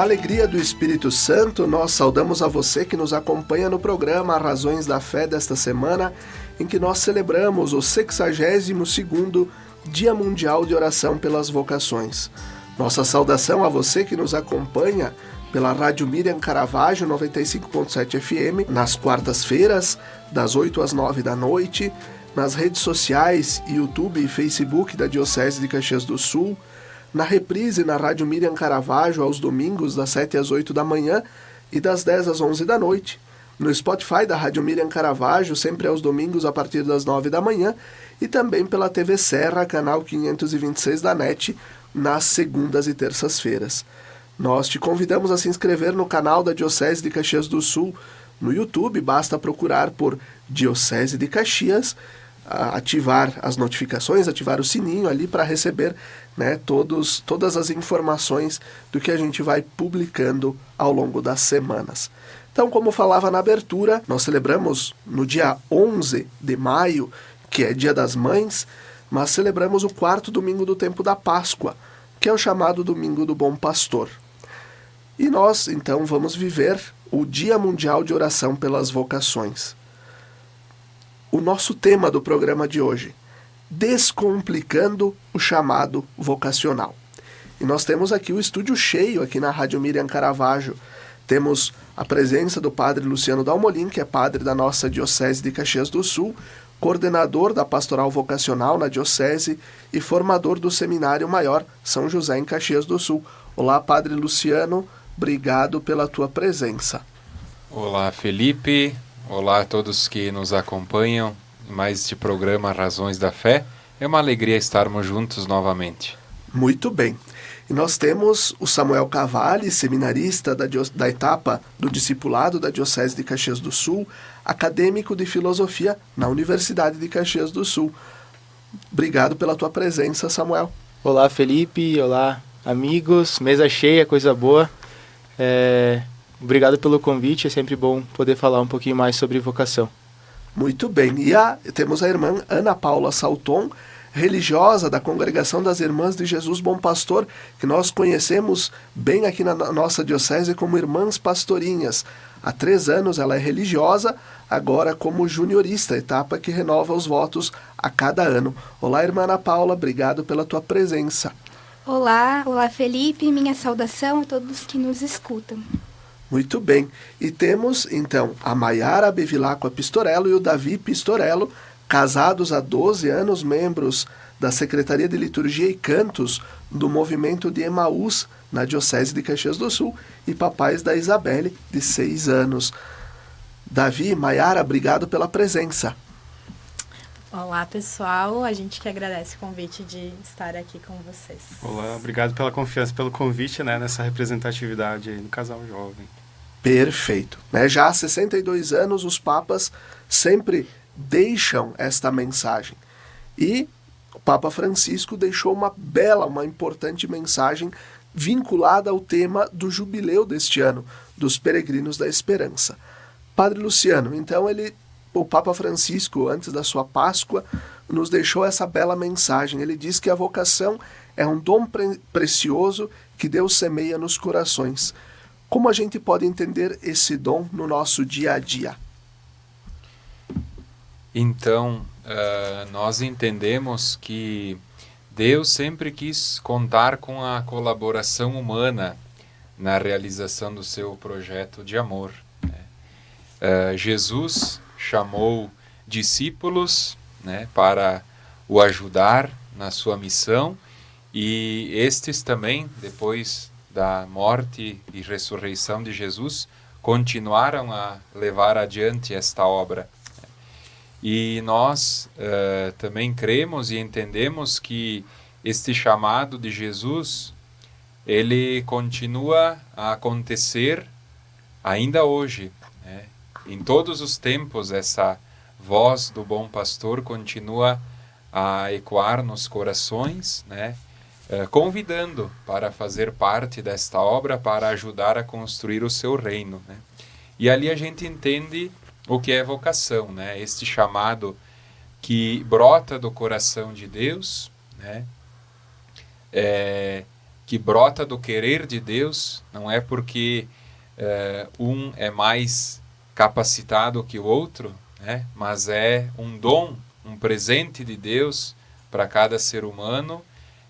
Na alegria do Espírito Santo, nós saudamos a você que nos acompanha no programa Razões da Fé desta semana, em que nós celebramos o 62º Dia Mundial de Oração pelas Vocações. Nossa saudação a você que nos acompanha pela Rádio Miriam Caravaggio 95.7 FM, nas quartas-feiras, das 8 às 9 da noite, nas redes sociais, YouTube e Facebook da Diocese de Caxias do Sul, na reprise na Rádio Miriam Caravaggio aos domingos das 7 às 8 da manhã e das 10 às 11 da noite, no Spotify da Rádio Miriam Caravaggio, sempre aos domingos a partir das 9 da manhã, e também pela TV Serra, canal 526 da NET, nas segundas e terças-feiras. Nós te convidamos a se inscrever no canal da Diocese de Caxias do Sul no YouTube, basta procurar por Diocese de Caxias, ativar as notificações, ativar o sininho ali para receber, todas as informações do que a gente vai publicando ao longo das semanas. Então, como falava na abertura, nós celebramos no dia 11 de maio, que é Dia das Mães, mas celebramos o 4º domingo do tempo da Páscoa, que é o chamado Domingo do Bom Pastor. E nós, então, vamos viver o Dia Mundial de Oração pelas Vocações. O nosso tema do programa de hoje, descomplicando o chamado vocacional. E nós temos aqui o estúdio cheio aqui na Rádio Miriam Caravaggio. Temos a presença do padre Luciano Dalmolin, que é padre da nossa Diocese de Caxias do Sul, coordenador da Pastoral Vocacional na Diocese e formador do Seminário Maior São José em Caxias do Sul. Olá, padre Luciano, obrigado pela tua presença. Olá, Felipe. Olá a todos que nos acompanham em mais este programa Razões da Fé. É uma alegria estarmos juntos novamente. Muito bem. E nós temos o Samuel Cavalli, seminarista da etapa do discipulado da Diocese de Caxias do Sul, acadêmico de filosofia na Universidade de Caxias do Sul. Obrigado pela tua presença, Samuel. Olá, Felipe. Olá, amigos. Mesa cheia, coisa boa. Obrigado pelo convite, é sempre bom poder falar um pouquinho mais sobre vocação. Muito bem, e temos a irmã Ana Paula Salton, religiosa da Congregação das Irmãs de Jesus Bom Pastor, que nós conhecemos bem aqui na nossa diocese como Irmãs Pastorinhas. Há 3 anos ela é religiosa, agora como juniorista, etapa que renova os votos a cada ano. Olá, irmã Ana Paula, obrigado pela tua presença. Olá Felipe, minha saudação a todos que nos escutam. Muito bem. E temos, então, a Maiara Bevilacqua Pistorello e o Davi Pistorello, casados há 12 anos, membros da Secretaria de Liturgia e Cantos do Movimento de Emaús, na Diocese de Caxias do Sul, e papais da Isabelle, de 6 anos. Davi e Maiara, obrigado pela presença. Olá, pessoal. A gente que agradece o convite de estar aqui com vocês. Olá, obrigado pela confiança, pelo convite, nessa representatividade aí no casal jovem. Perfeito. Já há 62 anos, os papas sempre deixam esta mensagem. E o Papa Francisco deixou uma importante mensagem vinculada ao tema do jubileu deste ano, dos Peregrinos da Esperança. Padre Luciano, então o Papa Francisco, antes da sua Páscoa, nos deixou essa bela mensagem. Ele diz que a vocação é um dom precioso que Deus semeia nos corações. Como a gente pode entender esse dom no nosso dia a dia? Então, nós entendemos que Deus sempre quis contar com a colaboração humana na realização do seu projeto de amor. Jesus chamou discípulos, para o ajudar na sua missão, e estes também, depois da morte e ressurreição de Jesus, continuaram a levar adiante esta obra. E nós também cremos e entendemos que este chamado de Jesus, ele continua a acontecer ainda hoje. Em todos os tempos, essa voz do bom pastor continua a ecoar nos corações, convidando para fazer parte desta obra, para ajudar a construir o seu reino. E ali a gente entende o que é vocação, este chamado que brota do coração de Deus, que brota do querer de Deus, não é porque um é mais capacitado que o outro, né? Mas é um dom, um presente de Deus para cada ser humano,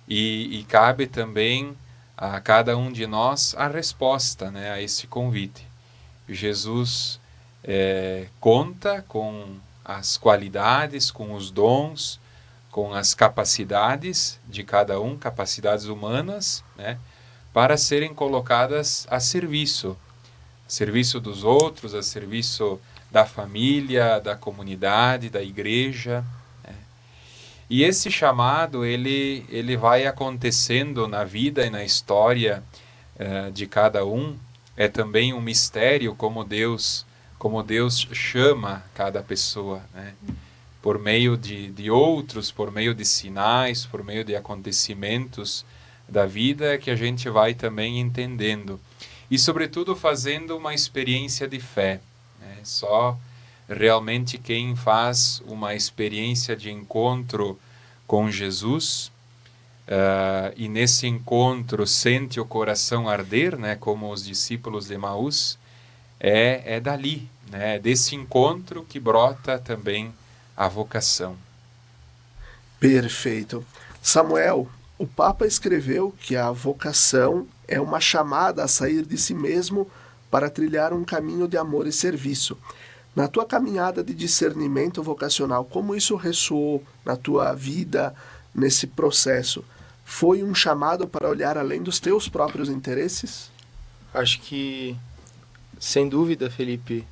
e cabe também a cada um de nós a resposta, né, a esse convite. Jesus conta com as qualidades, com os dons, com as capacidades de cada um, capacidades humanas, né, para serem colocadas a serviço dos outros, a serviço da família, da comunidade, da igreja, né. E esse chamado, ele vai acontecendo na vida e na história de cada um. É também um mistério como Deus chama cada pessoa, né? Por meio de outros, por meio de sinais, por meio de acontecimentos da vida, que a gente vai também entendendo. E, sobretudo, fazendo uma experiência de fé, né? Só realmente quem faz uma experiência de encontro com Jesus, e nesse encontro sente o coração arder, né? Como os discípulos de Emaús, é dali, né? Desse encontro que brota também a vocação. Perfeito. Samuel, o Papa escreveu que a vocação é uma chamada a sair de si mesmo para trilhar um caminho de amor e serviço. Na tua caminhada de discernimento vocacional, como isso ressoou na tua vida, nesse processo? Foi um chamado para olhar além dos teus próprios interesses? Acho que, sem dúvida, Felipe,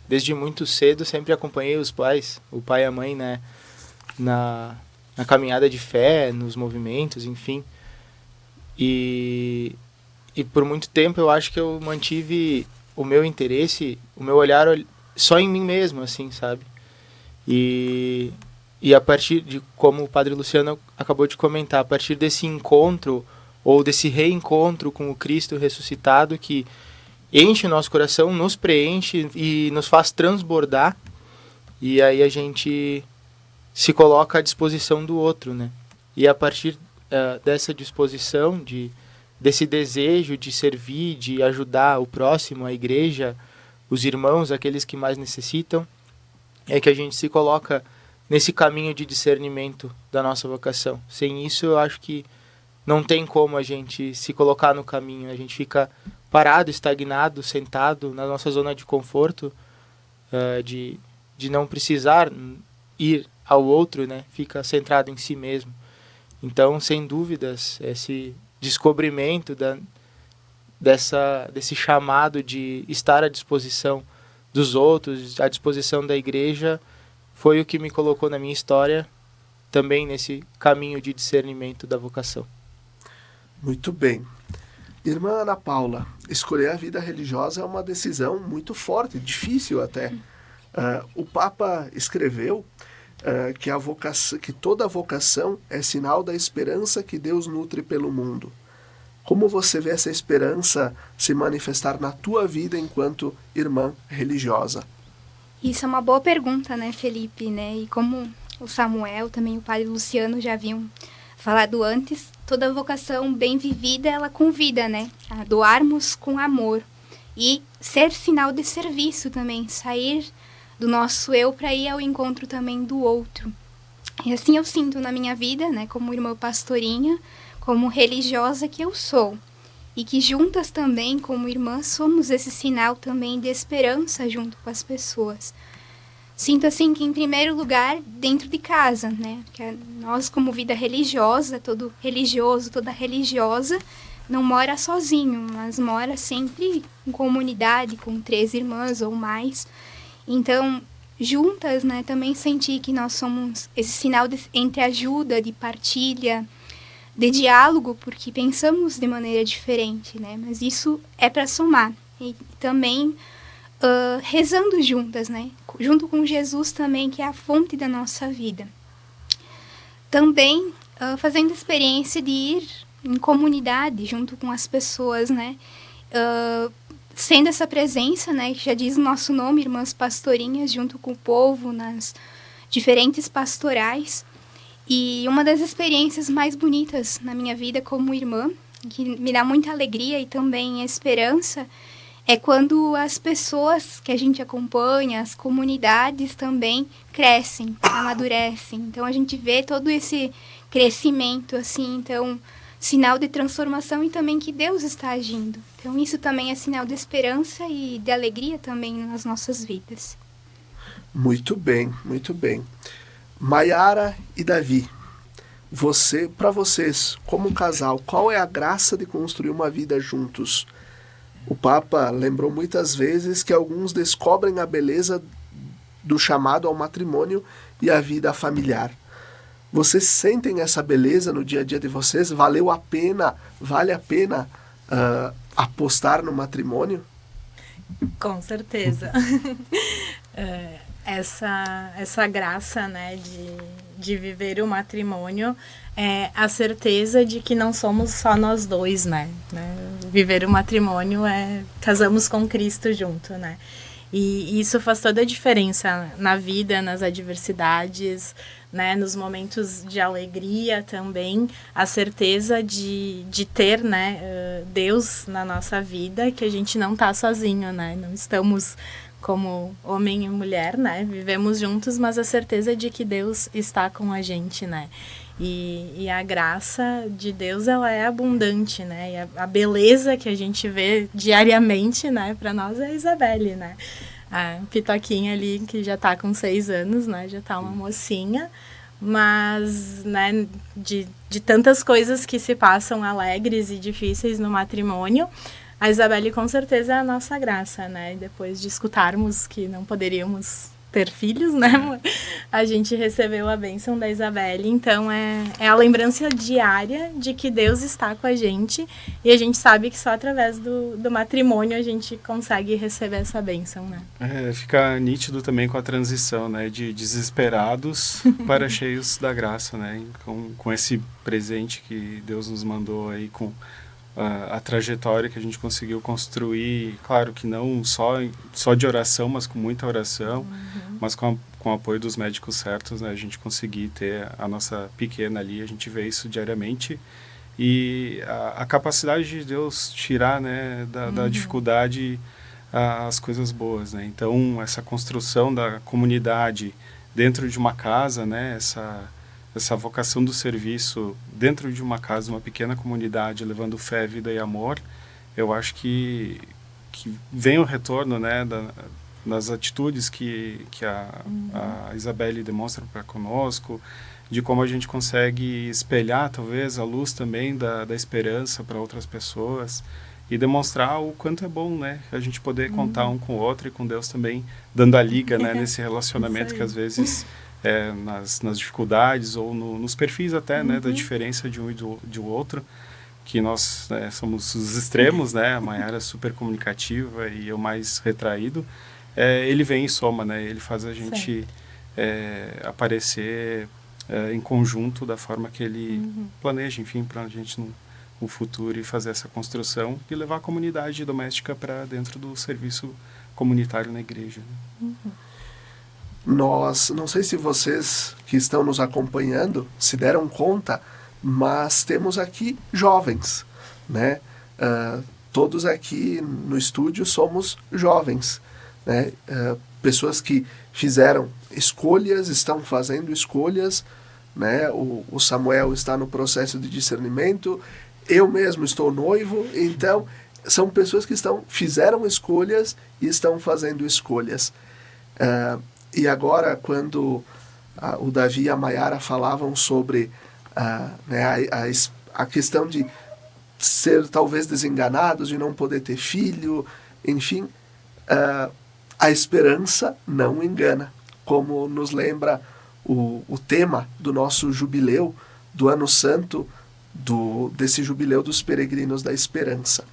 desde muito cedo sempre acompanhei os pais, o pai e a mãe, né, na caminhada de fé, nos movimentos, enfim. E por muito tempo eu acho que eu mantive o meu interesse, o meu olhar só em mim mesmo, assim, sabe? E a partir de, como o Padre Luciano acabou de comentar, a partir desse encontro ou desse reencontro com o Cristo ressuscitado, que enche o nosso coração, nos preenche e nos faz transbordar, e aí a gente se coloca à disposição do outro, né? E a partir dessa disposição, desse desejo de servir, de ajudar o próximo, a igreja, os irmãos, aqueles que mais necessitam, é que a gente se coloca nesse caminho de discernimento da nossa vocação. Sem isso, eu acho que não tem como a gente se colocar no caminho. A gente fica parado, estagnado, sentado na nossa zona de conforto, de não precisar ir ao outro, né? Fica centrado em si mesmo. Então, sem dúvidas, esse descobrimento desse chamado de estar à disposição dos outros, à disposição da igreja, foi o que me colocou na minha história também nesse caminho de discernimento da vocação. Muito bem. Irmã Ana Paula, escolher a vida religiosa é uma decisão muito forte, difícil até. O Papa escreveu que toda vocação é sinal da esperança que Deus nutre pelo mundo. Como você vê essa esperança se manifestar na tua vida enquanto irmã religiosa? Isso é uma boa pergunta, né, Felipe, né? E como o Samuel, também o Padre Luciano já haviam falado antes, toda vocação bem vivida, ela convida, né, a doarmos com amor e ser sinal de serviço também, sair do nosso eu para ir ao encontro também do outro. E assim eu sinto na minha vida, né, como irmã pastorinha, como religiosa que eu sou. E que juntas também, como irmãs, somos esse sinal também de esperança junto com as pessoas. Sinto assim que, em primeiro lugar, dentro de casa, né? Que nós, como vida religiosa, todo religioso, toda religiosa, não mora sozinho, mas mora sempre em comunidade, com 3 irmãs ou mais. Então, juntas, né, também senti que nós somos esse sinal entre ajuda, de partilha, de diálogo, porque pensamos de maneira diferente, né? Mas isso é para somar. E também rezando juntas, né? Junto com Jesus também, que é a fonte da nossa vida. Também fazendo experiência de ir em comunidade, junto com as pessoas, né? Sendo essa presença, né? Que já diz o nosso nome, Irmãs Pastorinhas, junto com o povo, nas diferentes pastorais. E uma das experiências mais bonitas na minha vida como irmã, que me dá muita alegria e também esperança, é quando as pessoas que a gente acompanha, as comunidades também crescem, amadurecem. Então a gente vê todo esse crescimento, assim, então sinal de transformação e também que Deus está agindo. Então isso também é sinal de esperança e de alegria também nas nossas vidas. Muito bem, muito bem. Maiara e Davi, para vocês, como casal, qual é a graça de construir uma vida juntos? O Papa lembrou muitas vezes que alguns descobrem a beleza do chamado ao matrimônio e a vida familiar. Vocês sentem essa beleza no dia a dia de vocês? Vale a pena apostar no matrimônio? Com certeza. Essa graça, né, de viver o matrimônio é a certeza de que não somos só nós dois, né? Viver o matrimônio casamos com Cristo junto, né? E isso faz toda a diferença na vida, nas adversidades, né? Nos momentos de alegria também, a certeza de ter, né, Deus na nossa vida, que a gente não está sozinho, né? Não estamos como homem e mulher, né? Vivemos juntos, mas a certeza de que Deus está com a gente, né? E a graça de Deus, ela é abundante, né? E a beleza que a gente vê diariamente, né? Para nós é a Isabelle, né? A Pitoquinha ali, que já tá com 6 anos, né? Já tá uma mocinha. Mas, né? De tantas coisas que se passam alegres e difíceis no matrimônio, a Isabelle com certeza é a nossa graça, né? E depois de escutarmos que não poderíamos ter filhos, né? A gente recebeu a bênção da Isabelle, então é a lembrança diária de que Deus está com a gente e a gente sabe que só através do matrimônio a gente consegue receber essa bênção, né? Fica nítido também com a transição, né? De desesperados para cheios da graça, né? Com esse presente que Deus nos mandou aí, com a trajetória que a gente conseguiu construir, claro que não só de oração, mas com muita oração, mas com o apoio dos médicos certos, né, a gente conseguir ter a nossa pequena ali, a gente vê isso diariamente, e a capacidade de Deus tirar, né, da dificuldade as coisas boas, né, então essa construção da comunidade dentro de uma casa, né, essa vocação do serviço dentro de uma casa, uma pequena comunidade, levando fé, vida e amor, eu acho que vem o retorno, né, das atitudes que a Isabelle demonstra para conosco, de como a gente consegue espelhar, talvez, a luz também da esperança para outras pessoas e demonstrar o quanto é bom, né, a gente poder contar um com o outro e com Deus também, dando a liga, né, nesse relacionamento que às vezes nas dificuldades ou nos perfis até, né, da diferença de um e do outro, que nós somos os extremos, né, a Maiara é super comunicativa e eu mais retraído, ele vem e soma, né, ele faz a gente aparecer em conjunto da forma que ele planeja, enfim, para a gente no futuro e fazer essa construção e levar a comunidade doméstica para dentro do serviço comunitário na igreja, né? Nós, não sei se vocês que estão nos acompanhando se deram conta, mas temos aqui jovens, né? Todos aqui no estúdio somos jovens, né? Pessoas que fizeram escolhas, estão fazendo escolhas, né? O Samuel está no processo de discernimento, eu mesmo estou noivo, então são pessoas que fizeram escolhas e estão fazendo escolhas. E agora, quando o Davi e a Maiara falavam sobre né, a questão de ser talvez desenganados, de não poder ter filho, enfim, a esperança não engana, como nos lembra o tema do nosso jubileu, do Ano Santo, desse jubileu dos peregrinos da esperança.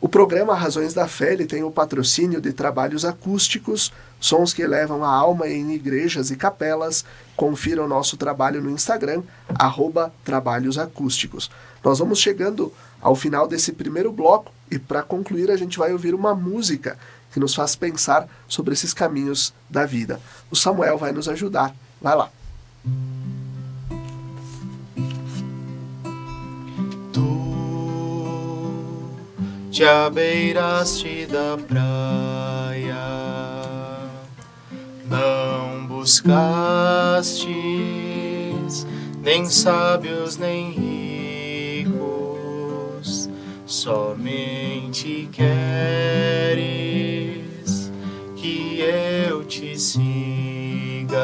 O programa Razões da Fé ele tem o patrocínio de trabalhos acústicos, sons que elevam a alma em igrejas e capelas. Confira o nosso trabalho no Instagram, @trabalhosacústicos. Nós vamos chegando ao final desse primeiro bloco e para concluir a gente vai ouvir uma música que nos faz pensar sobre esses caminhos da vida. O Samuel vai nos ajudar. Vai lá. te abeiraste da praia, não buscastes nem sábios nem ricos, somente queres que eu te siga.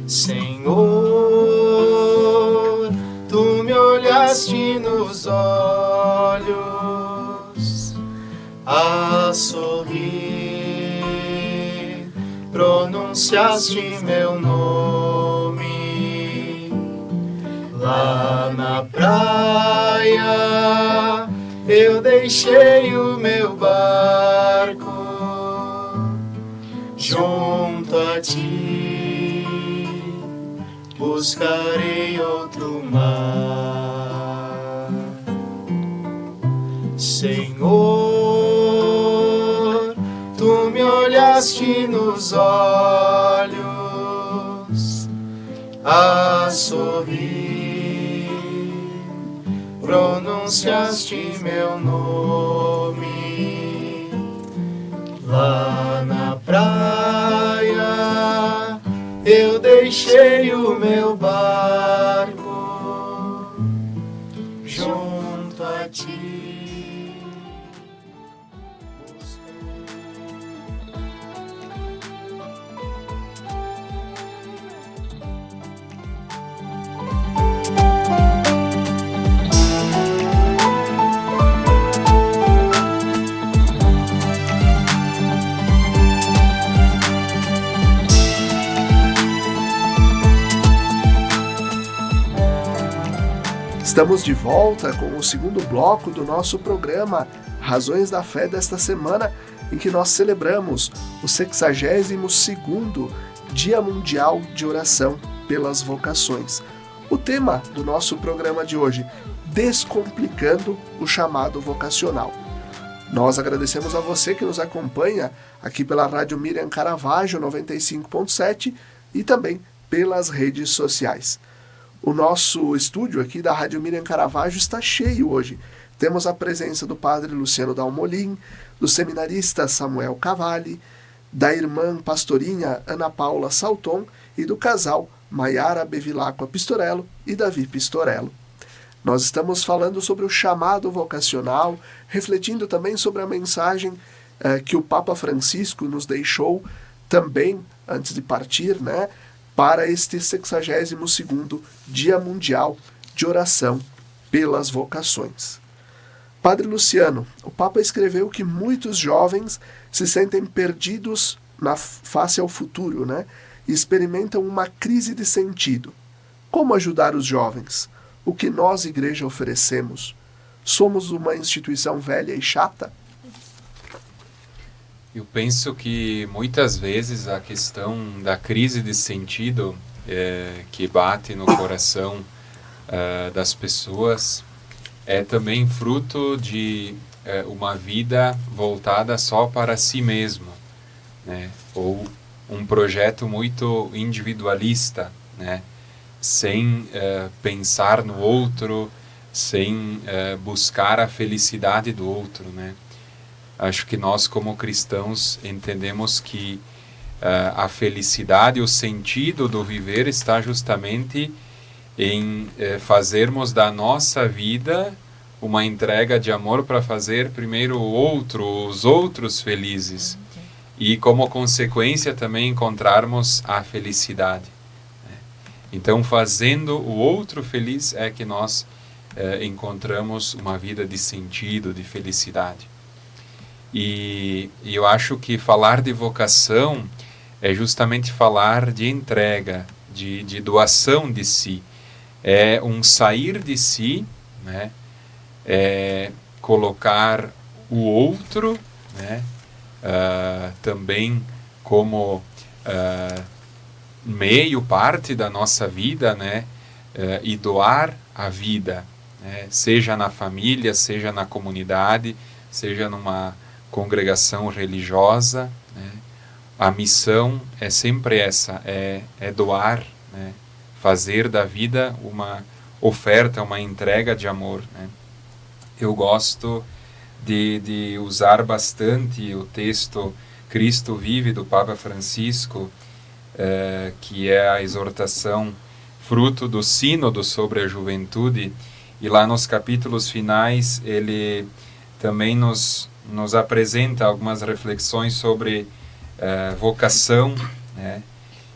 Senhor, tu me olhaste nos olhos, a sorrir, pronunciaste meu nome. Lá na praia eu deixei o meu barco junto a ti, buscarei outro mar. Senhor, tu me olhaste nos olhos, a sorrir, pronunciaste meu nome. Lá na praia eu deixei o meu barco junto a ti. Estamos de volta com o segundo bloco do nosso programa Razões da Fé desta semana, em que nós celebramos o 62º Dia Mundial de Oração pelas Vocações. O tema do nosso programa de hoje, Descomplicando o Chamado Vocacional. Nós agradecemos a você que nos acompanha aqui pela Rádio Miriam Caravaggio 95.7 e também pelas redes sociais. O nosso estúdio aqui da Rádio Miriam Caravaggio está cheio hoje. Temos a presença do padre Luciano Dalmolin, do seminarista Samuel Cavalli, da irmã pastorinha Ana Paula Salton e do casal Maiara Bevilacqua Pistorello e Davi Pistorello. Nós estamos falando sobre o chamado vocacional, refletindo também sobre a mensagem que o Papa Francisco nos deixou também antes de partir, né? Para este 62º Dia Mundial de Oração pelas Vocações. Padre Luciano, o Papa escreveu que muitos jovens se sentem perdidos na face ao futuro, né? E experimentam uma crise de sentido. Como ajudar os jovens? O que nós, igreja, oferecemos? Somos uma instituição velha e chata? Eu penso que muitas vezes a questão da crise de sentido que bate no coração das pessoas é também fruto de uma vida voltada só para si mesmo, né? Ou um projeto muito individualista, né? Sem pensar no outro, sem buscar a felicidade do outro, né? Acho que nós, como cristãos, entendemos que a felicidade, o sentido do viver está justamente em fazermos da nossa vida uma entrega de amor para fazer primeiro os outros felizes e, como consequência, também encontrarmos a felicidade. Então, fazendo o outro feliz é que nós encontramos uma vida de sentido, de felicidade. E eu acho que falar de vocação é justamente falar de entrega, de doação de si. É um sair de si, né? É colocar o outro, né? Também como meio, parte da nossa vida, né? E doar a vida, né? Seja na família, seja na comunidade, seja numa congregação religiosa, né? A missão é sempre essa, é doar, né? Fazer da vida uma oferta, uma entrega de amor, né? eu gosto de usar bastante o texto Cristo Vive, do Papa Francisco, que é a exortação fruto do sínodo sobre a juventude, e lá nos capítulos finais ele também nos apresenta algumas reflexões sobre vocação, né?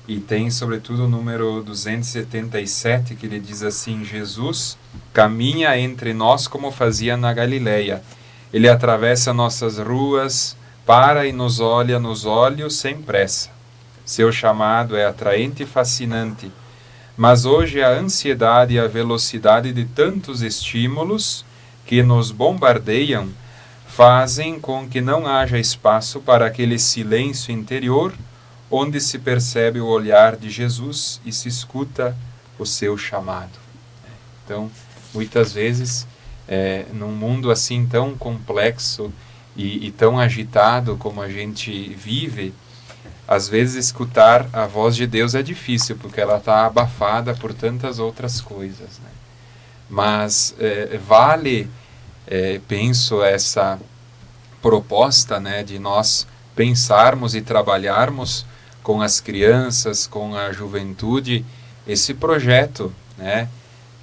E tem sobretudo o número 277, que ele diz assim: Jesus caminha entre nós como fazia na Galileia. Ele atravessa nossas ruas, para e nos olha nos olhos sem pressa. Seu chamado é atraente e fascinante, mas hoje a ansiedade e a velocidade de tantos estímulos que nos bombardeiam fazem com que não haja espaço para aquele silêncio interior onde se percebe o olhar de Jesus e se escuta o seu chamado. Então, muitas vezes, num mundo assim tão complexo e tão agitado como a gente vive, às vezes escutar a voz de Deus é difícil, porque ela está abafada por tantas outras coisas, né? Mas vale, penso, essa proposta, né, de nós pensarmos e trabalharmos com as crianças, com a juventude, esse projeto, né,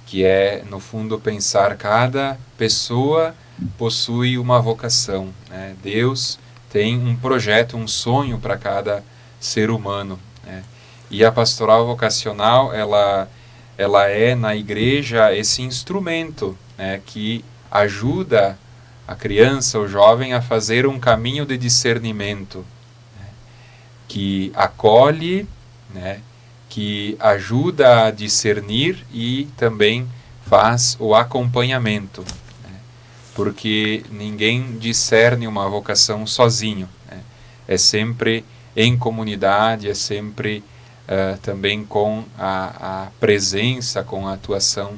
que é, no fundo, pensar cada pessoa possui uma vocação, né? Deus tem um projeto, um sonho para cada ser humano, né? E a pastoral vocacional, ela é, na igreja, esse instrumento, né, que ajuda a criança, o jovem, a fazer um caminho de discernimento, né, que acolhe, né, que ajuda a discernir e também faz o acompanhamento, né, porque ninguém discerne uma vocação sozinho, né? É sempre em comunidade, é sempre também com a presença, com a atuação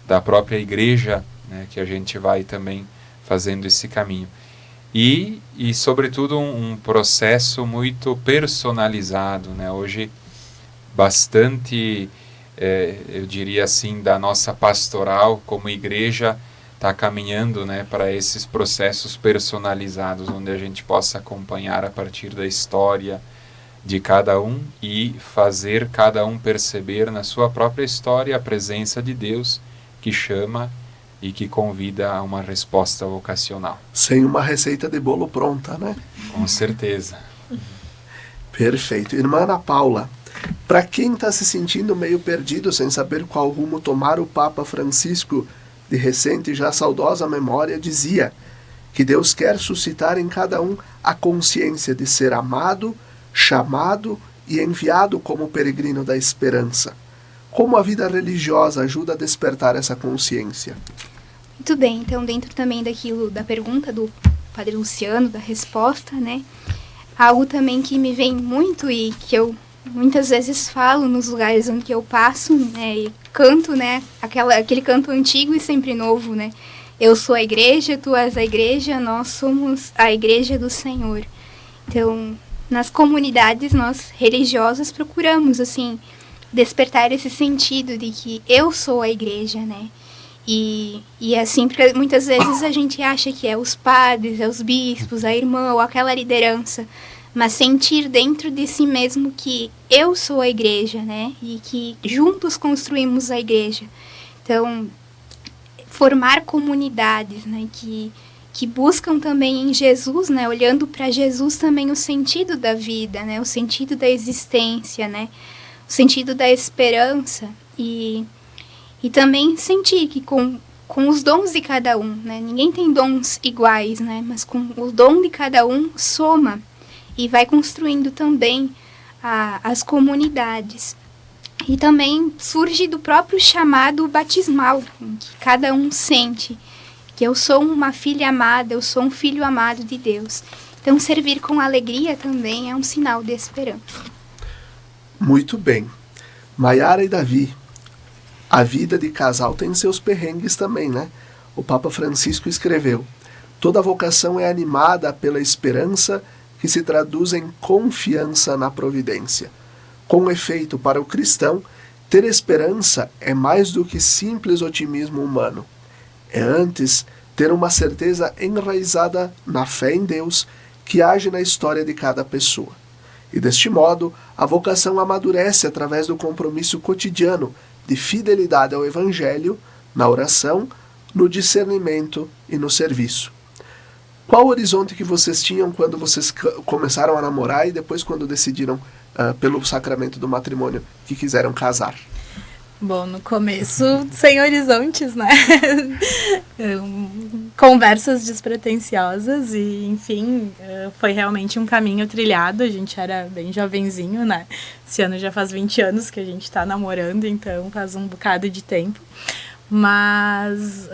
da própria igreja, né, que a gente vai também fazendo esse caminho. E sobretudo, um processo muito personalizado, né? Hoje, bastante, eu diria assim, da nossa pastoral como igreja está caminhando, né, para esses processos personalizados, onde a gente possa acompanhar a partir da história de cada um e fazer cada um perceber na sua própria história a presença de Deus que chama e que convida a uma resposta vocacional. Sem uma receita de bolo pronta, né? Com certeza. Perfeito. Irmã Ana Paula, para quem está se sentindo meio perdido, sem saber qual rumo tomar, o Papa Francisco, de recente e já saudosa memória, dizia que Deus quer suscitar em cada um a consciência de ser amado, chamado e enviado como peregrino da esperança. Como a vida religiosa ajuda a despertar essa consciência? Muito bem, então dentro também daquilo da pergunta do Padre Luciano, da resposta, né? Algo também que me vem muito e que eu muitas vezes falo nos lugares onde eu passo, né? E canto, né? Aquele canto antigo e sempre novo, né? Eu sou a igreja, tu és a igreja, nós somos a igreja do Senhor. Então, nas comunidades, nós religiosas procuramos, assim, despertar esse sentido de que eu sou a igreja, né? E assim, porque muitas vezes a gente acha que é os padres, é os bispos, a irmã ou aquela liderança, mas sentir dentro de si mesmo que eu sou a igreja, né? E que juntos construímos a igreja. Então, formar comunidades, né? Que buscam também em Jesus, né? Olhando para Jesus também o sentido da vida, né? O sentido da existência, né? O sentido da esperança e também sentir que com os dons de cada um, né? Ninguém tem dons iguais, né? Mas com o dom de cada um soma e vai construindo também as comunidades. E também surge do próprio chamado batismal, que cada um sente que eu sou uma filha amada, eu sou um filho amado de Deus. Então, servir com alegria também é um sinal de esperança. Muito bem. Maiara e Davi, a vida de casal tem seus perrengues também, né? O Papa Francisco escreveu: toda vocação é animada pela esperança que se traduz em confiança na providência. Com efeito, para o cristão, ter esperança é mais do que simples otimismo humano. É antes ter uma certeza enraizada na fé em Deus que age na história de cada pessoa. E deste modo, a vocação amadurece através do compromisso cotidiano de fidelidade ao Evangelho, na oração, no discernimento e no serviço. Qual o horizonte que vocês tinham quando vocês começaram a namorar e depois quando decidiram, pelo sacramento do matrimônio, que quiseram casar? Bom, no começo, sem horizontes, né? Conversas despretensiosas e, enfim, foi realmente um caminho trilhado. A gente era bem jovenzinho, né? Esse ano já faz 20 anos que a gente tá namorando, então faz um bocado de tempo. Mas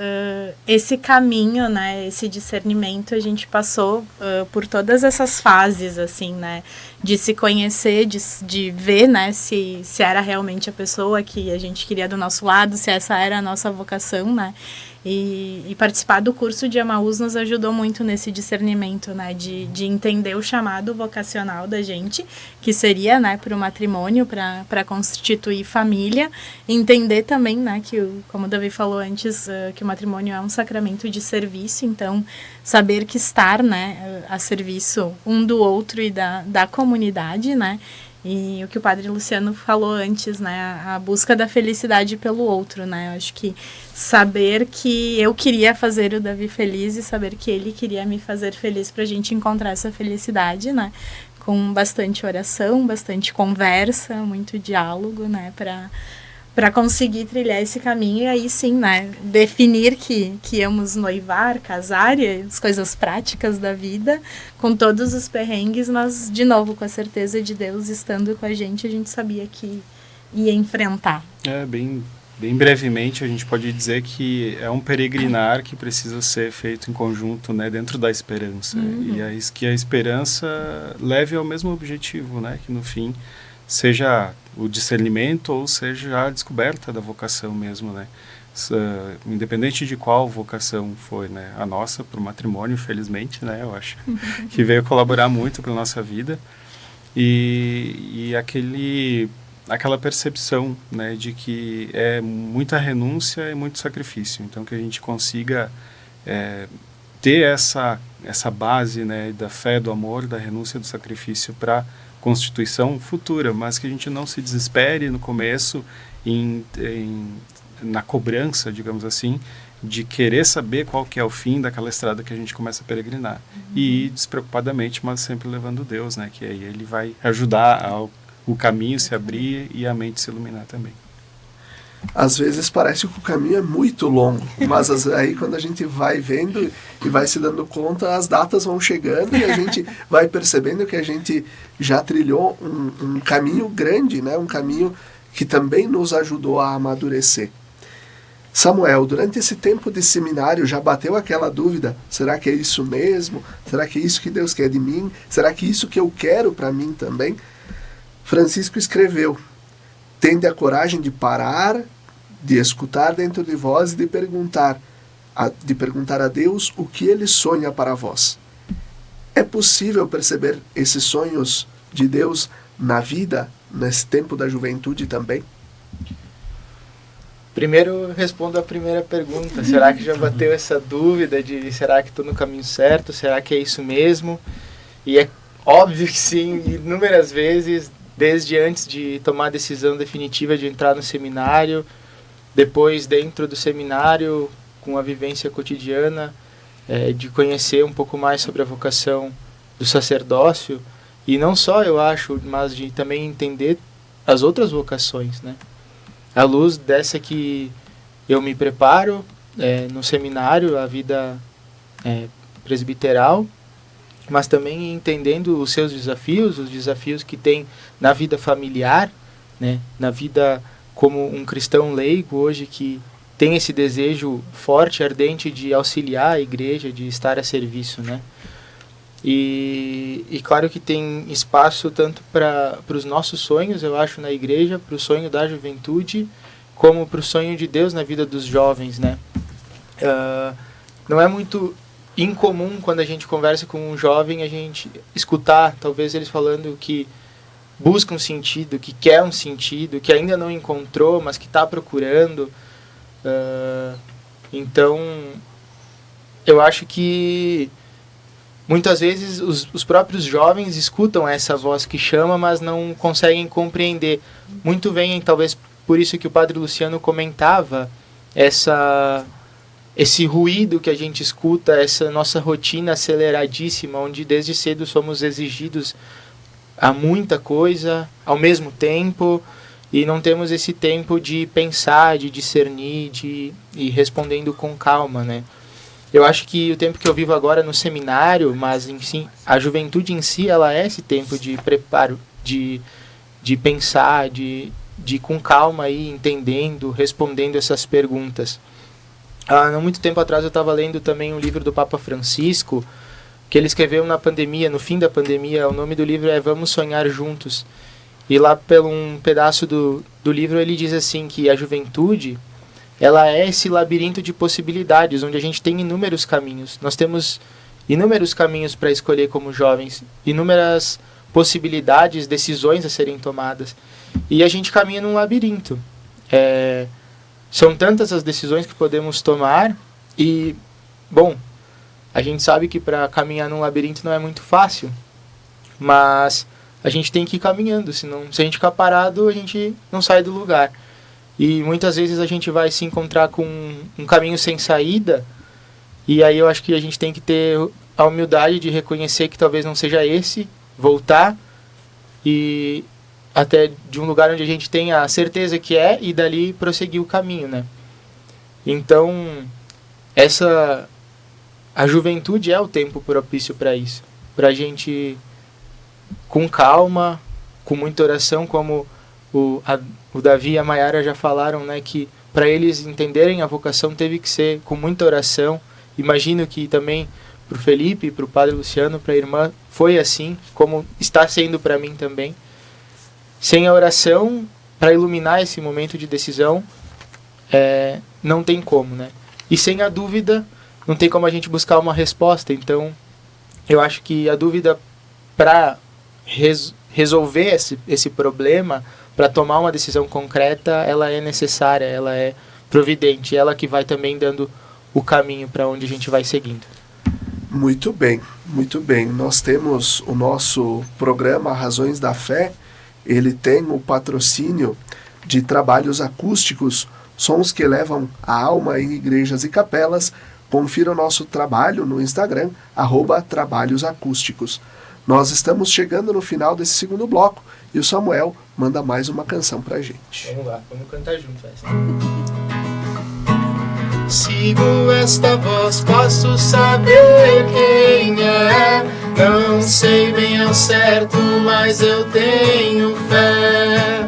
esse caminho, né, esse discernimento, a gente passou por todas essas fases, assim, né, de se conhecer, de ver, né, se era realmente a pessoa que a gente queria do nosso lado, se essa era a nossa vocação, né, e participar do curso de Emaús nos ajudou muito nesse discernimento, né, de entender o chamado vocacional da gente, que seria, né, para o matrimônio, para constituir família, entender também, né, que, como o Davi falou antes, que o matrimônio é um sacramento de serviço, então saber que estar, né, a serviço um do outro e da comunidade, né, e o que o Padre Luciano falou antes, né, a busca da felicidade pelo outro, né, eu acho que saber que eu queria fazer o Davi feliz e saber que ele queria me fazer feliz para a gente encontrar essa felicidade, né, com bastante oração, bastante conversa, muito diálogo, né, para conseguir trilhar esse caminho e aí sim, né, definir que íamos noivar, casar e as coisas práticas da vida, com todos os perrengues, mas, de novo, com a certeza de Deus estando com a gente sabia que ia enfrentar. Bem brevemente, a gente pode dizer que é um peregrinar que precisa ser feito em conjunto, né, dentro da esperança. E que a esperança leve ao mesmo objetivo, né, que no fim seja o discernimento ou seja a descoberta da vocação mesmo, né? Independente de qual vocação foi, né? A nossa para o matrimônio, felizmente, né? Eu acho que veio colaborar muito para a nossa vida e aquela percepção, né, de que é muita renúncia e muito sacrifício. Então que a gente consiga ter essa base, né, da fé, do amor, da renúncia, do sacrifício para constituição futura, mas que a gente não se desespere no começo na cobrança, digamos assim, de querer saber qual que é o fim daquela estrada que a gente começa a peregrinar. E ir despreocupadamente, mas sempre levando Deus, né, que aí ele vai ajudar o caminho se abrir e a mente se iluminar também. Às vezes parece que o caminho é muito longo, mas aí quando a gente vai vendo e vai se dando conta, as datas vão chegando e a gente vai percebendo que a gente já trilhou um caminho grande, né? Um caminho que também nos ajudou a amadurecer. Samuel, durante esse tempo de seminário já bateu aquela dúvida, será que é isso mesmo? Será que é isso que Deus quer de mim? Será que é isso que eu quero para mim também? Francisco escreveu: tende a coragem de parar, de escutar dentro de vós e de perguntar a Deus o que Ele sonha para vós. É possível perceber esses sonhos de Deus na vida, nesse tempo da juventude também? Primeiro eu respondo a primeira pergunta. Será que já bateu essa dúvida de será que estou no caminho certo? Será que é isso mesmo? E é óbvio que sim, inúmeras vezes, desde antes de tomar a decisão definitiva de entrar no seminário, depois dentro do seminário, com a vivência cotidiana, de conhecer um pouco mais sobre a vocação do sacerdócio, e não só, eu acho, mas de também entender as outras vocações, né? À luz dessa que eu me preparo no seminário, a vida presbiteral, mas também entendendo os seus desafios, os desafios que tem na vida familiar, né, na vida como um cristão leigo hoje que tem esse desejo forte, ardente de auxiliar a igreja, de estar a serviço, né? E claro que tem espaço tanto para os nossos sonhos, eu acho, na igreja, para o sonho da juventude, como para o sonho de Deus na vida dos jovens, né? Não é muito incomum quando a gente conversa com um jovem a gente escutar talvez eles falando que busca um sentido, que quer um sentido, que ainda não encontrou, mas que está procurando. Então eu acho que muitas vezes os próprios jovens escutam essa voz que chama, mas não conseguem compreender. Muito vem, talvez por isso que o Padre Luciano comentava, esse ruído que a gente escuta, essa nossa rotina aceleradíssima, onde desde cedo somos exigidos a muita coisa ao mesmo tempo, e não temos esse tempo de pensar, de discernir, de ir respondendo com calma, né? Eu acho que o tempo que eu vivo agora no seminário, mas a juventude em si, ela é esse tempo de preparo, de pensar, de com calma ir entendendo, respondendo essas perguntas. Não muito tempo atrás eu estava lendo também um livro do Papa Francisco, que ele escreveu na pandemia, no fim da pandemia. O nome do livro é Vamos Sonhar Juntos. E lá, por um pedaço do livro, ele diz assim que a juventude, ela é esse labirinto de possibilidades, onde a gente tem inúmeros caminhos. Nós temos inúmeros caminhos para escolher como jovens, inúmeras possibilidades, decisões a serem tomadas. E a gente caminha num labirinto. São tantas as decisões que podemos tomar e, bom, a gente sabe que para caminhar num labirinto não é muito fácil, mas a gente tem que ir caminhando, senão, se a gente ficar parado, a gente não sai do lugar. E muitas vezes a gente vai se encontrar com um caminho sem saída, e aí eu acho que a gente tem que ter a humildade de reconhecer que talvez não seja esse, voltar, e até de um lugar onde a gente tenha a certeza que é, e dali prosseguir o caminho, né? Então, a juventude é o tempo propício para isso, para a gente, com calma, com muita oração, como o Davi e a Mayara já falaram, né, que para eles entenderem a vocação teve que ser com muita oração. Imagino que também para o Felipe, para o Padre Luciano, para a irmã, foi assim, como está sendo para mim também. Sem a oração, para iluminar esse momento de decisão, não tem como, né? E sem a dúvida, não tem como a gente buscar uma resposta. Então, eu acho que a dúvida para resolver esse problema, para tomar uma decisão concreta, ela é necessária, ela é providente, ela que vai também dando o caminho para onde a gente vai seguindo. Muito bem, muito bem. Nós temos o nosso programa Razões da Fé, ele tem o patrocínio de trabalhos acústicos, sons que elevam a alma em igrejas e capelas. Confira o nosso trabalho no Instagram, @trabalhosacústicos. Nós estamos chegando no final desse segundo bloco e o Samuel manda mais uma canção pra gente. Vamos lá, vamos cantar junto essa. Sigo esta voz, posso saber quem é. Não sei bem ao certo, mas eu tenho fé.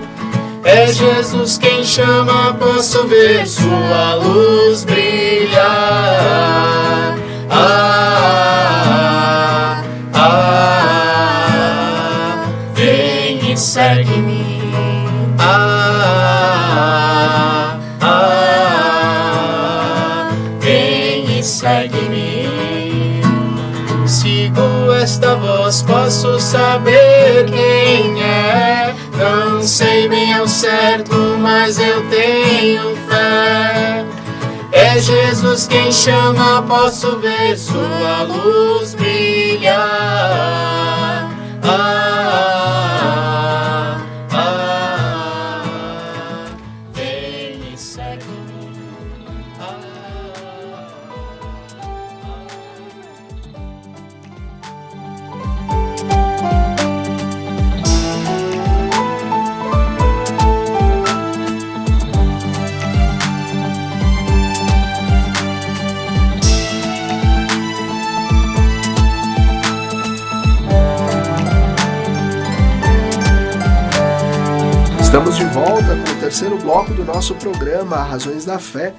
É Jesus quem chama, posso ver sua luz brilhar. Vem e segue-me. Vem e segue-me. Sigo esta voz, posso saber quem é. Não sei bem ao certo, mas eu tenho fé. É Jesus quem chama, posso ver sua luz brilhar. Vem e segue-me. Estamos de volta com o terceiro bloco do nosso programa Razões da Fé,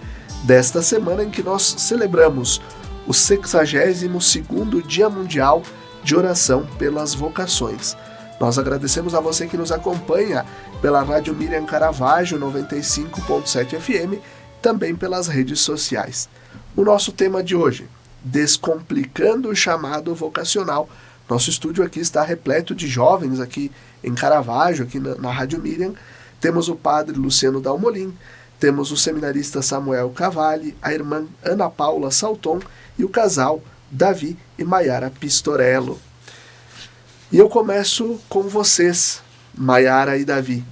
desta semana em que nós celebramos o 62º Dia Mundial de Oração pelas Vocações. Nós agradecemos a você que nos acompanha pela Rádio Miriam Caravaggio 95.7 FM, também pelas redes sociais. O nosso tema de hoje, Descomplicando o Chamado Vocacional. Nosso estúdio aqui está repleto de jovens aqui em Caravaggio, aqui na Rádio Miriam. Temos o padre Luciano Dalmolin, temos o seminarista Samuel Cavalli, a irmã Ana Paula Salton e o casal Davi e Maiara Pistorello. E eu começo com vocês, Maiara e Davi.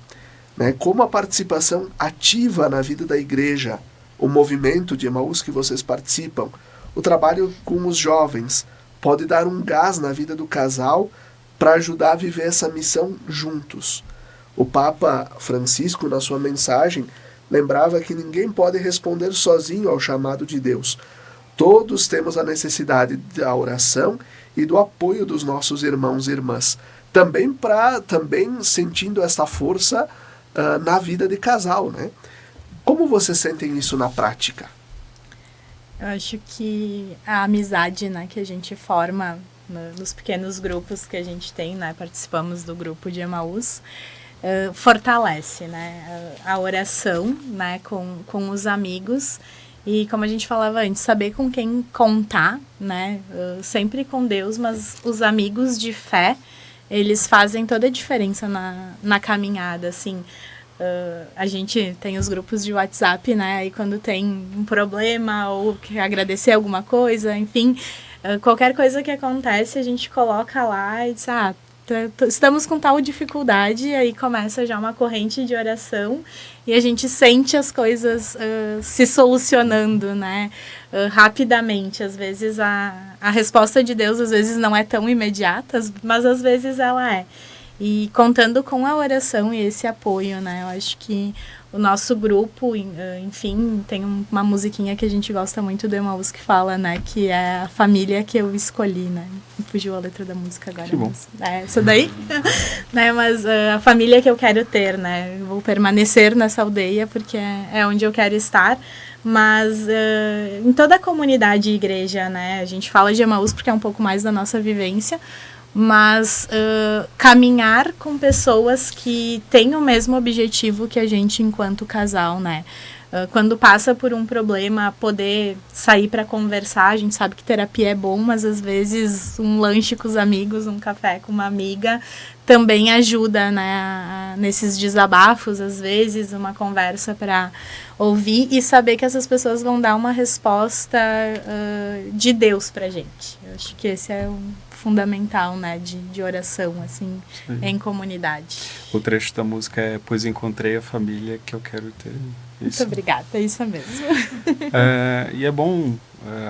Como a participação ativa na vida da igreja, o movimento de Emaús que vocês participam, o trabalho com os jovens, pode dar um gás na vida do casal para ajudar a viver essa missão juntos. O Papa Francisco, na sua mensagem, lembrava que ninguém pode responder sozinho ao chamado de Deus. Todos temos a necessidade da oração e do apoio dos nossos irmãos e irmãs. Também sentindo essa força na vida de casal, Como vocês sentem isso na prática? Eu acho que a amizade, que a gente forma nos pequenos grupos que a gente tem, participamos do grupo de Emaús, fortalece, a oração, com os amigos. E como a gente falava antes, saber com quem contar, sempre com Deus, mas os amigos de fé, eles fazem toda a diferença na caminhada, assim. A gente tem os grupos de WhatsApp, e quando tem um problema ou quer agradecer alguma coisa, enfim, qualquer coisa que acontece, a gente coloca lá e diz, estamos com tal dificuldade, e aí começa já uma corrente de oração e a gente sente as coisas se solucionando, rapidamente. Às vezes a resposta de Deus às vezes não é tão imediata, mas às vezes ela é. E contando com a oração e esse apoio, eu acho que o nosso grupo, enfim, tem uma musiquinha que a gente gosta muito do Emaús que fala, que é a família que eu escolhi, Me fugiu a letra da música agora. Que bom. É essa daí, mas a família que eu quero ter, Eu vou permanecer nessa aldeia porque é onde eu quero estar. Mas em toda a comunidade e igreja, a gente fala de Emaús porque é um pouco mais da nossa vivência, mas caminhar com pessoas que têm o mesmo objetivo que a gente enquanto casal, quando passa por um problema, poder sair para conversar. A gente sabe que terapia é bom, mas às vezes um lanche com os amigos, um café com uma amiga também ajuda, nesses desabafos, às vezes uma conversa para ouvir e saber que essas pessoas vão dar uma resposta de Deus pra gente. Eu acho que esse é um fundamental, de oração, assim, sim, em comunidade. O trecho da música é Pois encontrei a família que eu quero ter. Muito obrigada, é isso mesmo. E é bom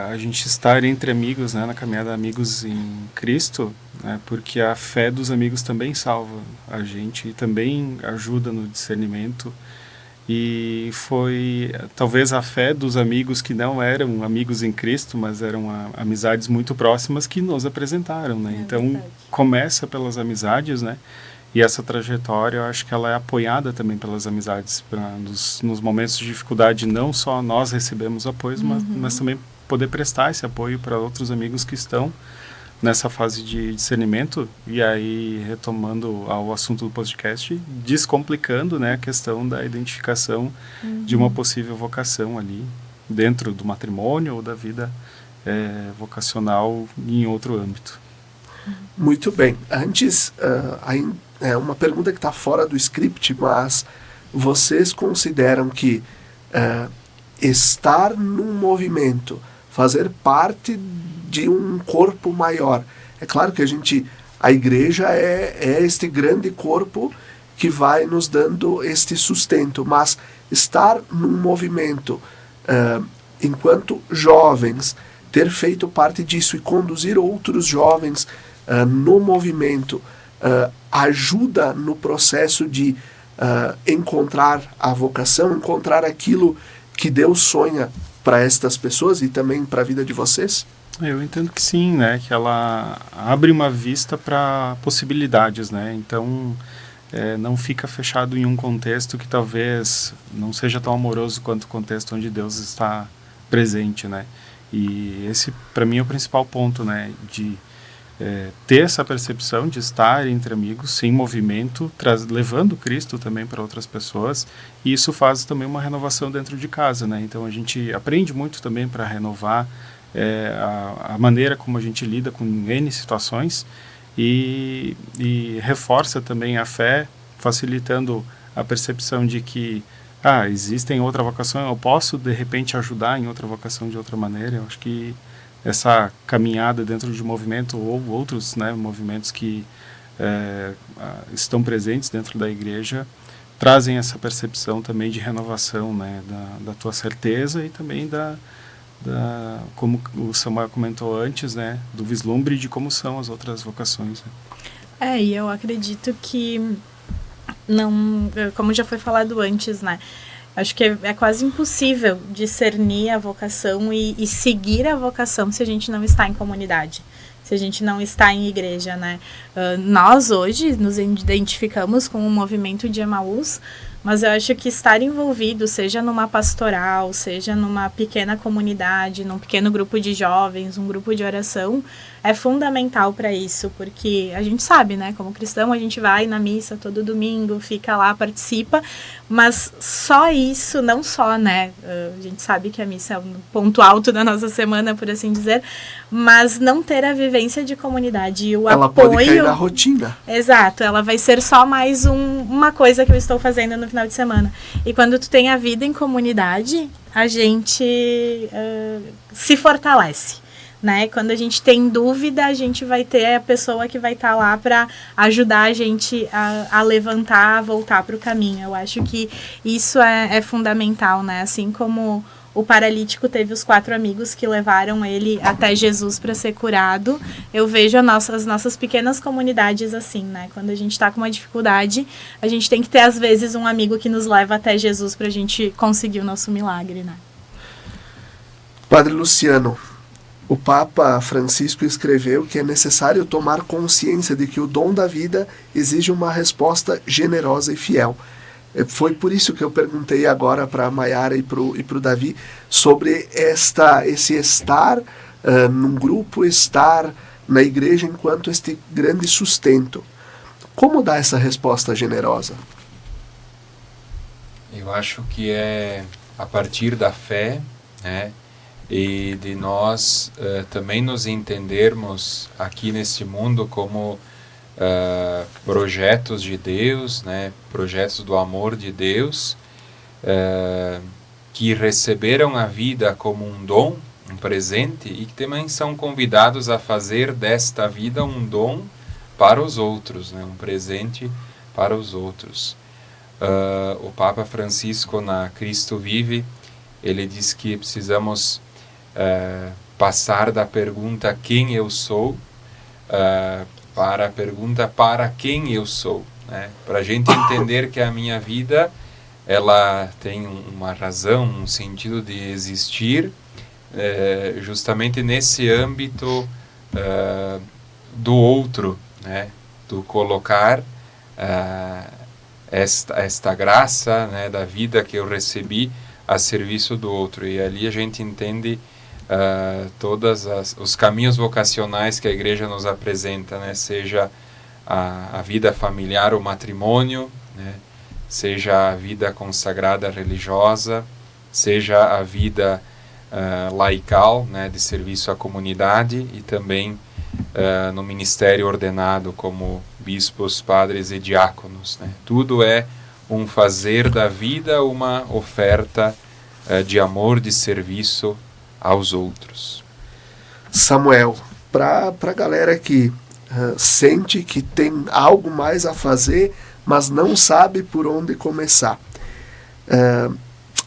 a gente estar entre amigos, na caminhada Amigos em Cristo, porque a fé dos amigos também salva a gente e também ajuda no discernimento. E foi talvez a fé dos amigos que não eram amigos em Cristo, mas eram amizades muito próximas que nos apresentaram, Então, verdade. Começa pelas amizades, E essa trajetória, eu acho que ela é apoiada também pelas amizades. Nos momentos de dificuldade, não só nós recebemos apoio, mas também poder prestar esse apoio para outros amigos que estão nessa fase de discernimento. E aí, retomando ao assunto do podcast, descomplicando, a questão da identificação de uma possível vocação ali, dentro do matrimônio ou da vida vocacional em outro âmbito. Muito bem. Antes, uma pergunta que está fora do script, mas vocês consideram que estar num movimento, fazer parte de um corpo maior, é claro que a igreja é este grande corpo que vai nos dando este sustento, mas estar num movimento enquanto jovens, ter feito parte disso e conduzir outros jovens no movimento, ajuda no processo de encontrar a vocação, encontrar aquilo que Deus sonha para estas pessoas e também para a vida de vocês? Eu entendo que sim, que ela abre uma vista para possibilidades, Então, não fica fechado em um contexto que talvez não seja tão amoroso quanto o contexto onde Deus está presente, E esse, para mim, é o principal ponto, de ter essa percepção de estar entre amigos, em movimento, levando Cristo também para outras pessoas, e isso faz também uma renovação dentro de casa, Então a gente aprende muito também para renovar a maneira como a gente lida com N situações e reforça também a fé, facilitando a percepção de que existem outra vocação, eu posso de repente ajudar em outra vocação de outra maneira. Eu acho que essa caminhada dentro de um movimento ou outros, né, movimentos que estão presentes dentro da igreja, trazem essa percepção também de renovação, né, da tua certeza e também como o Samuel comentou antes, né, do vislumbre de como são as outras vocações. Né? E eu acredito que não, como já foi falado antes, né, acho que é quase impossível discernir a vocação e seguir a vocação se a gente não está em comunidade, se a gente não está em igreja, né? Nós hoje nos identificamos com o movimento de Emaús, mas eu acho que estar envolvido, seja numa pastoral, seja numa pequena comunidade, num pequeno grupo de jovens, um grupo de oração, é fundamental para isso, porque a gente sabe, né, como cristão, a gente vai na missa todo domingo, fica lá, participa, mas só isso, não só, né, a gente sabe que a missa é um ponto alto da nossa semana, por assim dizer, mas não ter a vivência de comunidade e o ela apoio... Ela pode cair na rotina. Exato, ela vai ser só mais uma coisa que eu estou fazendo no final de semana. E quando tu tem a vida em comunidade, a gente se fortalece, né? Quando a gente tem dúvida, a gente vai ter a pessoa que vai estar lá para ajudar a gente a levantar, a voltar para o caminho. Eu acho que isso é fundamental, né? Assim como o paralítico teve os 4 amigos que levaram ele até Jesus para ser curado. Eu vejo as nossas pequenas comunidades assim, né? Quando a gente está com uma dificuldade, a gente tem que ter, às vezes, um amigo que nos leva até Jesus para a gente conseguir o nosso milagre, né? Padre Luciano, o Papa Francisco escreveu que é necessário tomar consciência de que o dom da vida exige uma resposta generosa e fiel. Foi por isso que eu perguntei agora para a Maiara e para o Davi sobre esse estar num grupo, estar na igreja enquanto este grande sustento. Como dar essa resposta generosa? Eu acho que é a partir da fé, né, e de nós também nos entendermos aqui neste mundo como projetos de Deus, né, projetos do amor de Deus, que receberam a vida como um dom, um presente, e que também são convidados a fazer desta vida um dom para os outros, né, um presente para os outros. O Papa Francisco, na Cristo Vive, ele diz que precisamos passar da pergunta quem eu sou para a pergunta para quem eu sou, né? Para a gente entender que a minha vida ela tem uma razão, um sentido de existir, justamente nesse âmbito do outro, né? Do colocar esta graça, né, da vida que eu recebi a serviço do outro. E ali a gente entende todos os caminhos vocacionais que a igreja nos apresenta, né? Seja a vida familiar, o matrimônio, né? Seja a vida consagrada religiosa, seja a vida laical, né? De serviço à comunidade, e também no ministério ordenado como bispos, padres e diáconos, né? Tudo é um fazer da vida uma oferta de amor, de serviço aos outros. Samuel, para a galera que sente que tem algo mais a fazer, mas não sabe por onde começar,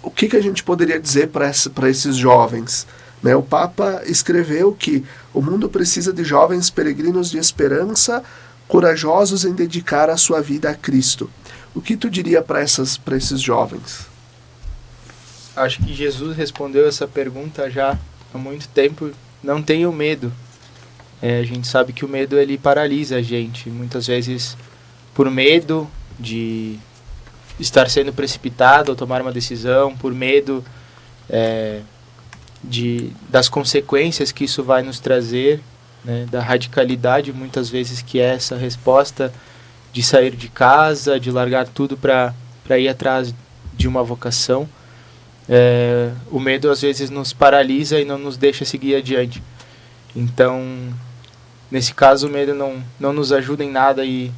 o que a gente poderia dizer para esses jovens? Né? O Papa escreveu que o mundo precisa de jovens peregrinos de esperança, corajosos em dedicar a sua vida a Cristo. O que tu diria para esses jovens? Acho que Jesus respondeu essa pergunta já há muito tempo. Não tenham medo. A gente sabe que o medo ele paralisa a gente. Muitas vezes por medo de estar sendo precipitado ao tomar uma decisão, por medo das consequências que isso vai nos trazer, né, da radicalidade muitas vezes que é essa resposta de sair de casa, de largar tudo para ir atrás de uma vocação. O medo às vezes nos paralisa e não nos deixa seguir adiante. Então, nesse caso, o medo não nos ajuda em nada, e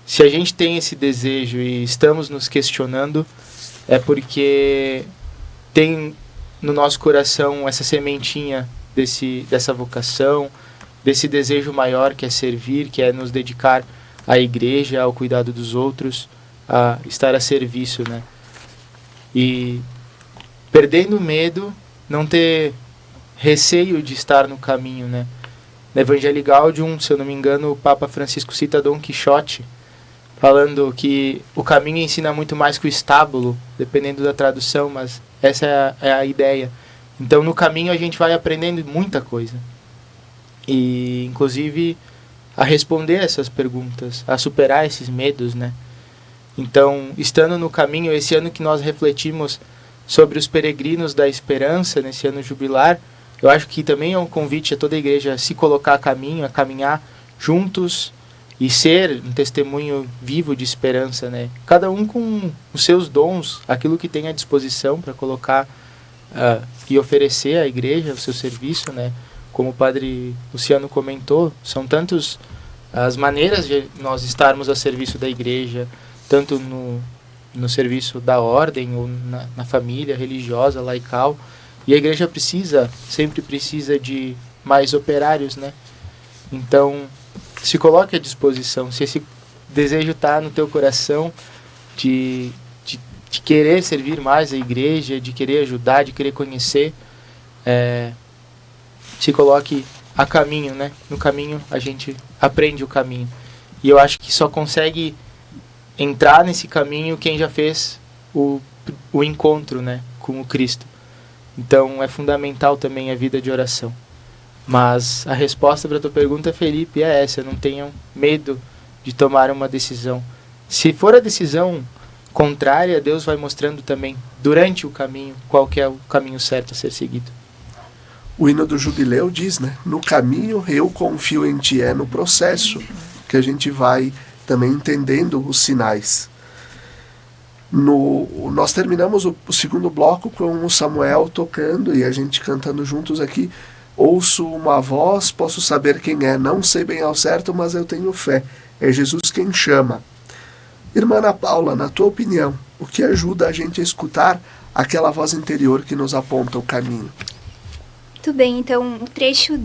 se a gente tem esse desejo e estamos nos questionando, é porque tem no nosso coração essa sementinha dessa vocação, desse desejo maior que é servir, que é nos dedicar à igreja, ao cuidado dos outros, a estar a serviço, né? E perdendo o medo, não ter receio de estar no caminho, né? No Evangelii Gaudium, se eu não me engano, o Papa Francisco cita Dom Quixote, falando que o caminho ensina muito mais que o estábulo, dependendo da tradução, mas essa é a ideia. Então, no caminho a gente vai aprendendo muita coisa. E, inclusive, a responder essas perguntas, a superar esses medos, né? Então, estando no caminho, esse ano que nós refletimos sobre os peregrinos da esperança, nesse ano jubilar, eu acho que também é um convite a toda a igreja a se colocar a caminho, a caminhar juntos e ser um testemunho vivo de esperança, né? Cada um com os seus dons, aquilo que tem à disposição para colocar e oferecer à igreja o seu serviço, né? Como o padre Luciano comentou, são tantas as maneiras de nós estarmos a serviço da igreja, tanto no serviço da ordem ou na família religiosa, laical. E a igreja sempre precisa de mais operários, né? Então, se coloque à disposição. Se esse desejo está no teu coração de querer servir mais a igreja, de querer ajudar, de querer conhecer, se coloque a caminho, né? No caminho a gente aprende o caminho. E eu acho que só consegue entrar nesse caminho quem já fez o encontro, né, com o Cristo. Então é fundamental também a vida de oração. Mas a resposta para a tua pergunta, Felipe, é essa: não tenham medo de tomar uma decisão. Se for a decisão contrária, Deus vai mostrando também durante o caminho qual que é o caminho certo a ser seguido. O hino do jubileu diz, né? No caminho eu confio em ti. É no processo que a gente vai também entendendo os sinais. Nós terminamos o segundo bloco com o Samuel tocando e a gente cantando juntos aqui. Ouço uma voz, posso saber quem é, não sei bem ao certo, mas eu tenho fé. É Jesus quem chama. Irmã Ana Paula, na tua opinião, o que ajuda a gente a escutar aquela voz interior que nos aponta o caminho? Muito bem, então o trecho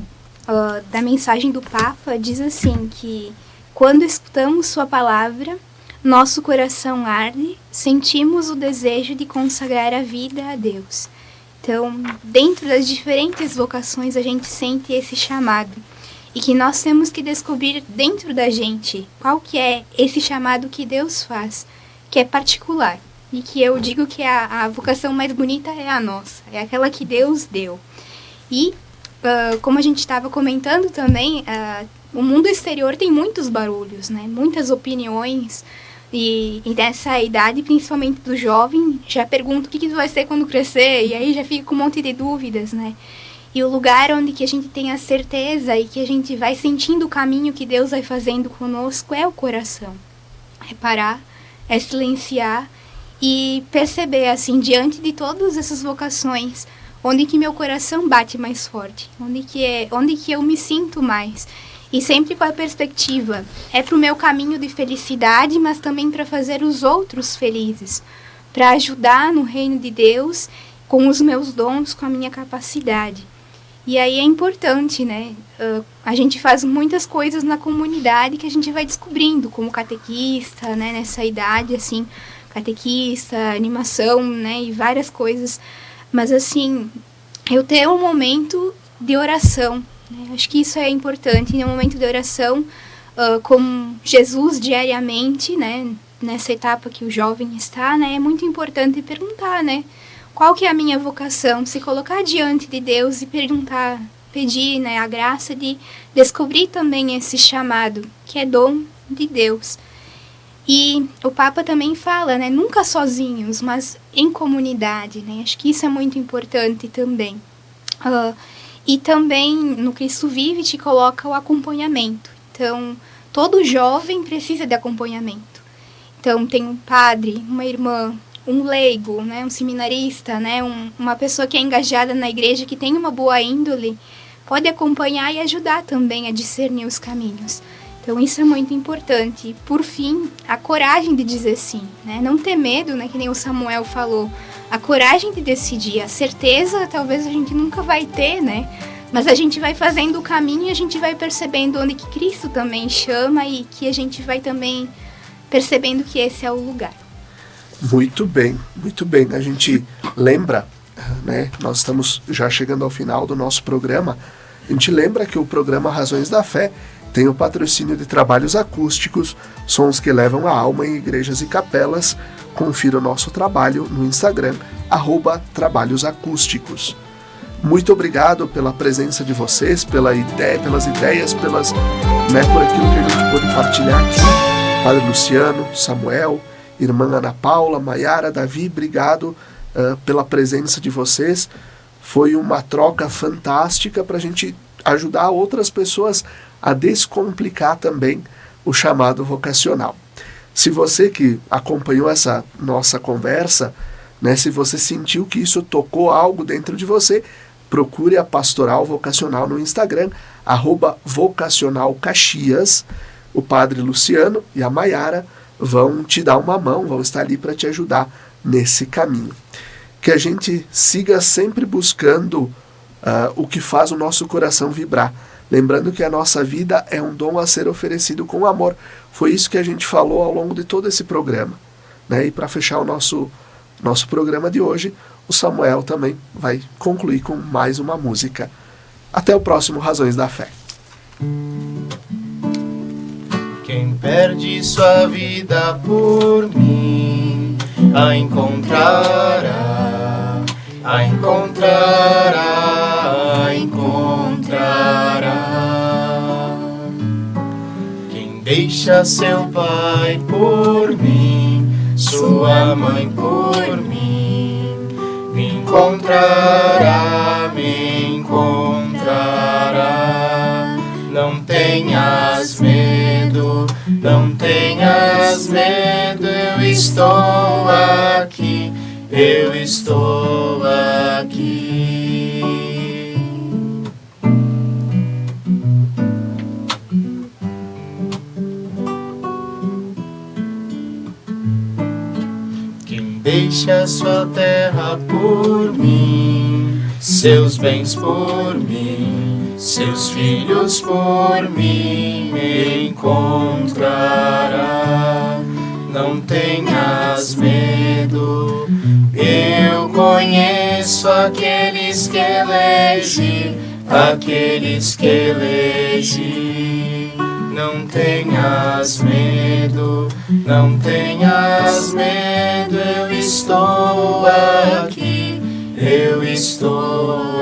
da mensagem do Papa diz assim que quando escutamos sua palavra, nosso coração arde, sentimos o desejo de consagrar a vida a Deus. Então, dentro das diferentes vocações, a gente sente esse chamado. E que nós temos que descobrir dentro da gente qual que é esse chamado que Deus faz, que é particular. E que eu digo que a vocação mais bonita é a nossa, é aquela que Deus deu. E, como a gente estava comentando também, o mundo exterior tem muitos barulhos, né? Muitas opiniões. E nessa idade, principalmente do jovem, já pergunta o que tu vai ser quando crescer, e aí já fica com um monte de dúvidas, né? E o lugar onde que a gente tem a certeza e que a gente vai sentindo o caminho que Deus vai fazendo conosco é o coração. É parar, é silenciar e perceber, assim, diante de todas essas vocações, onde que meu coração bate mais forte, onde que eu me sinto mais. E sempre com a perspectiva, é para o meu caminho de felicidade, mas também para fazer os outros felizes, para ajudar no reino de Deus com os meus dons, com a minha capacidade. E aí é importante, né? A gente faz muitas coisas na comunidade que a gente vai descobrindo, como catequista, né? Nessa idade, assim, catequista, animação, né? E várias coisas. Mas, assim, eu ter um momento de oração, acho que isso é importante, no momento de oração, com Jesus diariamente, né, nessa etapa que o jovem está, né, é muito importante perguntar, né, qual que é a minha vocação, se colocar diante de Deus e perguntar, pedir, né, a graça de descobrir também esse chamado, que é dom de Deus. E o Papa também fala, né, nunca sozinhos, mas em comunidade, né, acho que isso é muito importante também. E também, no Cristo Vive, te coloca o acompanhamento. Então, todo jovem precisa de acompanhamento. Então, tem um padre, uma irmã, um leigo, né, um seminarista, né, uma pessoa que é engajada na igreja, que tem uma boa índole, pode acompanhar e ajudar também a discernir os caminhos. Então, isso é muito importante. E, por fim, a coragem de dizer sim, né? Não ter medo, né, que nem o Samuel falou. A coragem de decidir, a certeza talvez a gente nunca vai ter, né, Mas a gente vai fazendo o caminho e a gente vai percebendo onde que Cristo também chama e que a gente vai também percebendo que esse é o lugar. Muito bem, muito bem. A gente lembra, né? Nós estamos já chegando ao final do nosso programa. A gente lembra que o programa Razões da Fé tem o patrocínio de trabalhos acústicos, sons que levam a alma em igrejas e capelas. Confira o nosso trabalho no Instagram, @trabalhosacústicos. Muito obrigado pela presença de vocês, pelas ideias, por aquilo que a gente pôde partilhar aqui. Padre Luciano, Samuel, irmã Ana Paula, Maiara, Davi, obrigado pela presença de vocês. Foi uma troca fantástica para a gente ajudar outras pessoas a descomplicar também o chamado vocacional. Se você que acompanhou essa nossa conversa, né, se você sentiu que isso tocou algo dentro de você, procure a Pastoral Vocacional no Instagram, @vocacionalcaxias. O Padre Luciano e a Maiara vão te dar uma mão, vão estar ali para te ajudar nesse caminho. Que a gente siga sempre buscando o que faz o nosso coração vibrar. Lembrando que a nossa vida é um dom a ser oferecido com amor. Foi isso que a gente falou ao longo de todo esse programa, né? E para fechar o nosso programa de hoje, o Samuel também vai concluir com mais uma música. Até o próximo Razões da Fé. Quem perde sua vida por mim, a encontrará, a encontrará, a encontrará. Quem deixa seu pai por mim, sua mãe por mim, me encontrará, me encontrará. Não tenhas medo, não tenhas medo, eu estou aqui, eu estou aqui. Quem deixa sua terra por mim, seus bens por mim, seus filhos por mim, me encontrará. Não tenhas medo, eu conheço aqueles que elege, aqueles que elege. Não tenhas medo, não tenhas medo, eu estou aqui, eu estou